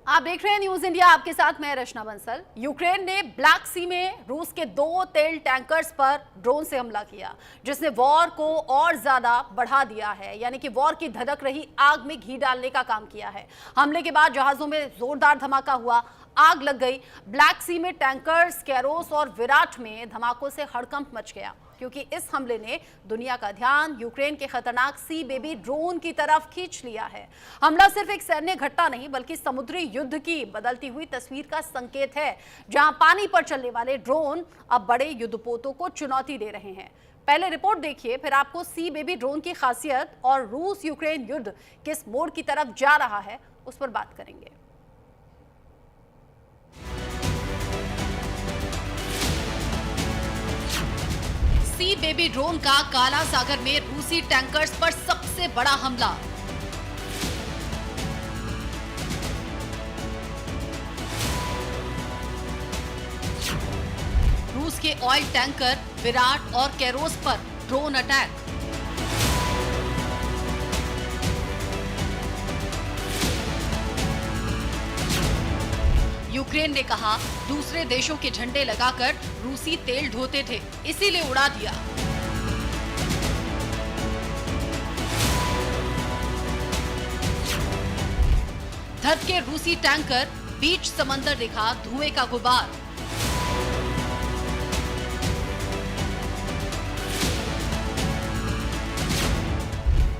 आप देख रहे हैं न्यूज इंडिया, आपके साथ मैं रचना बंसल। यूक्रेन ने ब्लैक सी में रूस के 2 तेल टैंकर्स पर ड्रोन से हमला किया, जिसने वॉर को और ज्यादा बढ़ा दिया है। यानी कि वॉर की धधक रही आग में घी डालने का काम किया है। हमले के बाद जहाजों में जोरदार धमाका हुआ, आग लग गई। ब्लैक सी में टैंकर्स, कैरोस और विराट में धमाकों से हड़कंप मच गया, क्योंकि इस हमले ने दुनिया का ध्यान यूक्रेन के खतरनाक सी बेबी ड्रोन की तरफ खींच लिया है। हमला सिर्फ एक सैन्य घटना नहीं, बल्कि समुद्री युद्ध की बदलती हुई तस्वीर का संकेत है, जहां पानी पर चलने वाले ड्रोन अब बड़े युद्धपोतों को चुनौती दे रहे हैं। पहले रिपोर्ट देखिए, फिर आपको सी बेबी ड्रोन की खासियत और रूस यूक्रेन युद्ध किस मोड़ की तरफ जा रहा है उस पर बात करेंगे। सी बेबी ड्रोन का काला सागर में रूसी टैंकर्स पर सबसे बड़ा हमला। रूस के ऑयल टैंकर विराट और कैरोस पर ड्रोन अटैक। यूक्रेन ने कहा दूसरे देशों के झंडे लगाकर रूसी तेल ढोते थे, इसीलिए उड़ा दिया। धधके रूसी टैंकर, बीच समंदर दिखा धुएं का गुबार।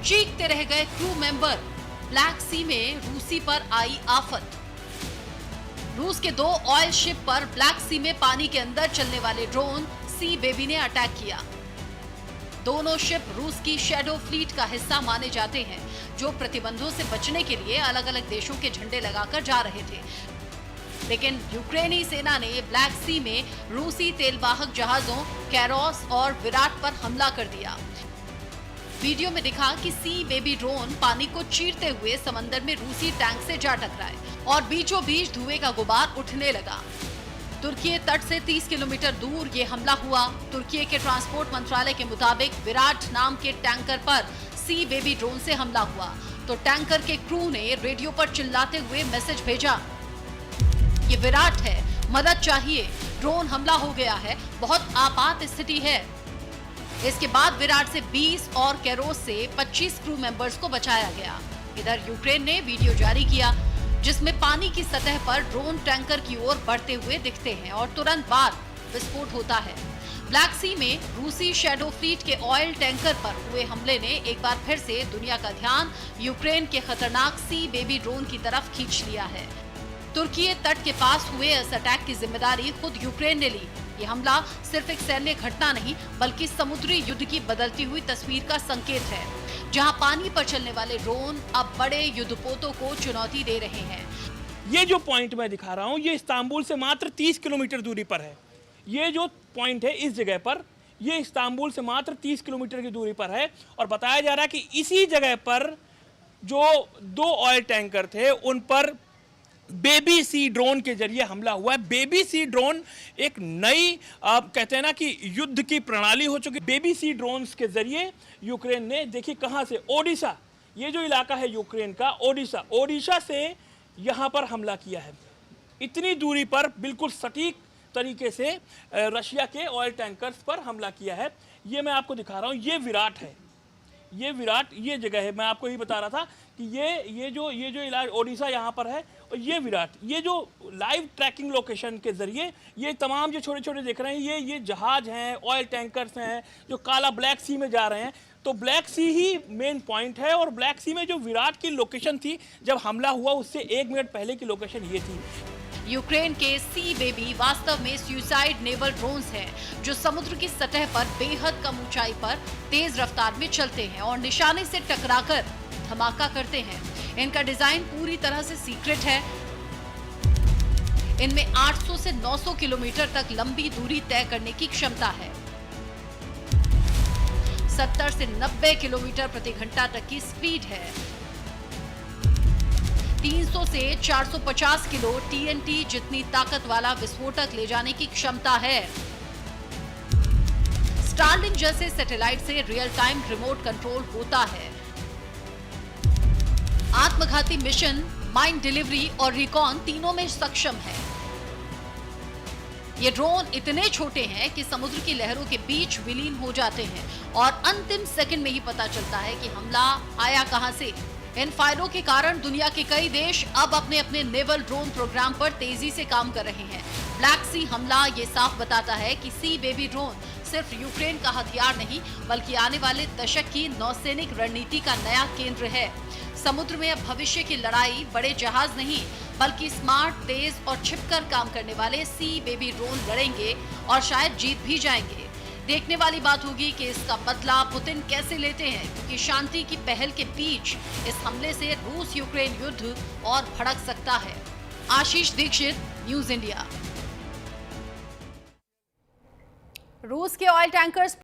चीखते रह गए क्रू मेंबर। ब्लैक सी में रूसी पर आई आफत। रूस के 2 ऑयल शिप पर ब्लैक सी में पानी के अंदर चलने वाले ड्रोन सी बेबी ने अटैक किया। दोनों शिप रूस की शैडो फ्लीट का हिस्सा माने जाते हैं, जो प्रतिबंधों से बचने के लिए अलग अलग देशों के झंडे लगाकर जा रहे थे। लेकिन यूक्रेनी सेना ने ब्लैक सी में रूसी तेलवाहक जहाजों कैरोस और विराट पर हमला कर दिया। वीडियो में दिखा कि सी बेबी ड्रोन पानी को चीरते हुए समंदर में रूसी टैंक से जा टकराए और बीचों बीच धुएं का गुबार उठने लगा। तुर्की तट से 30 किलोमीटर दूर ये हमला हुआ। तुर्की के ट्रांसपोर्ट मंत्रालय के मुताबिक विराट नाम के टैंकर पर सी बेबी ड्रोन से हमला हुआ, तो टैंकर के क्रू ने रेडियो पर चिल्लाते हुए मैसेज भेजा, ये विराट है, मदद चाहिए, ड्रोन हमला हो गया है, बहुत आपात स्थिति है। इसके बाद विराट से 20 और कैरोस से 25 क्रू मेंबर्स को बचाया गया। इधर यूक्रेन ने वीडियो जारी किया, जिसमें पानी की सतह पर ड्रोन टैंकर की ओर बढ़ते हुए दिखते हैं और तुरंत बाद विस्फोट होता है। ब्लैक सी में रूसी शैडो फ्लीट के ऑयल टैंकर पर हुए हमले ने एक बार फिर से दुनिया का ध्यान यूक्रेन के खतरनाक सी बेबी ड्रोन की तरफ खींच लिया है। तुर्की तट के पास हुए इस अटैक की जिम्मेदारी खुद यूक्रेन ने ली। ये हमला सिर्फ एक सैन्य घटना नहीं, बल्कि समुद्री युद्ध की बदलती हुई तस्वीर का संकेत है, जहां पानी पर चलने वाले ड्रोन अब बड़े युद्धपोतों को चुनौती दे रहे हैं। ये जो पॉइंट मैं दिखा रहा हूँ, ये इस्तांबुल से मात्र 30 किलोमीटर दूरी पर है। ये जो पॉइंट है इस जगह पर, ये इस्तांबुल से मात्र 30 किलोमीटर की दूरी पर है। और बताया जा रहा है कि इसी जगह पर जो 2 ऑयल टैंकर थे, उन पर बेबी सी ड्रोन के जरिए हमला हुआ है। बेबी सी ड्रोन एक नई, आप कहते हैं ना कि युद्ध की प्रणाली हो चुकी। बेबी सी ड्रोन्स के जरिए यूक्रेन ने, देखिए कहां से, ओडिशा, ये जो इलाका है यूक्रेन का, ओडिशा से यहां पर हमला किया है। इतनी दूरी पर बिल्कुल सटीक तरीके से रशिया के ऑयल टैंकर्स पर हमला किया है। ये मैं आपको दिखा रहा हूं, ये विराट है, ये विराट, ये जगह है। मैं आपको ही बता रहा था कि ये जो इलाका ओडिशा यहाँ पर है, और ये विराट, ये जो लाइव ट्रैकिंग लोकेशन के जरिए ये तमाम जो छोटे छोटे देख रहे हैं, ये जहाज हैं, ऑयल टैंकर्स हैं, जो काला ब्लैक सी में जा रहे हैं। तो ब्लैक सी ही मेन पॉइंट है, और ब्लैक सी में जो विराट की लोकेशन थी जब हमला हुआ, उससे 1 मिनट पहले की लोकेशन ये थी। यूक्रेन के सी बेबी वास्तव में सुसाइड नेवल ड्रोन्स हैं, जो समुद्र की सतह पर बेहद कम ऊंचाई पर तेज रफ्तार में चलते हैं और निशाने से टकराकर धमाका करते हैं। इनका डिजाइन पूरी तरह से सीक्रेट है। इनमें 800 से 900 किलोमीटर तक लंबी दूरी तय करने की क्षमता है। 70 से 90 किलोमीटर प्रति घंटा तक की स्पीड है। 300 से 450 किलो TNT जितनी ताकत वाला विस्फोटक ले जाने की क्षमता है। स्टारलिंक जैसे सैटेलाइट से रियल टाइम रिमोट कंट्रोल होता है। आत्मघाती मिशन माइन डिलीवरी और रिकॉन तीनों में सक्षम है। ये ड्रोन इतने छोटे हैं कि समुद्र की लहरों के बीच विलीन हो जाते हैं और अंतिम सेकंड में ही पता चलता है कि हमला आया कहां से। इन फायदों के कारण दुनिया के कई देश अब अपने अपने नेवल ड्रोन प्रोग्राम पर तेजी से काम कर रहे हैं। ब्लैक सी हमला ये साफ बताता है कि सी बेबी ड्रोन सिर्फ यूक्रेन का हथियार नहीं बल्कि आने वाले दशक की नौसैनिक रणनीति का नया केंद्र है। समुद्र में अब भविष्य की लड़ाई बड़े जहाज नहीं बल्कि स्मार्ट, तेज और छिपकर काम करने वाले सी बेबी ड्रोन लड़ेंगे और शायद जीत भी जाएंगे। देखने वाली बात होगी कि इसका बदला पुतिन कैसे लेते हैं, क्योंकि शांति की पहल के बीच इस हमले से रूस यूक्रेन युद्ध और भड़क सकता है। आशीष दीक्षित, न्यूज़ इंडिया। रूस के ऑयल टैंकर्स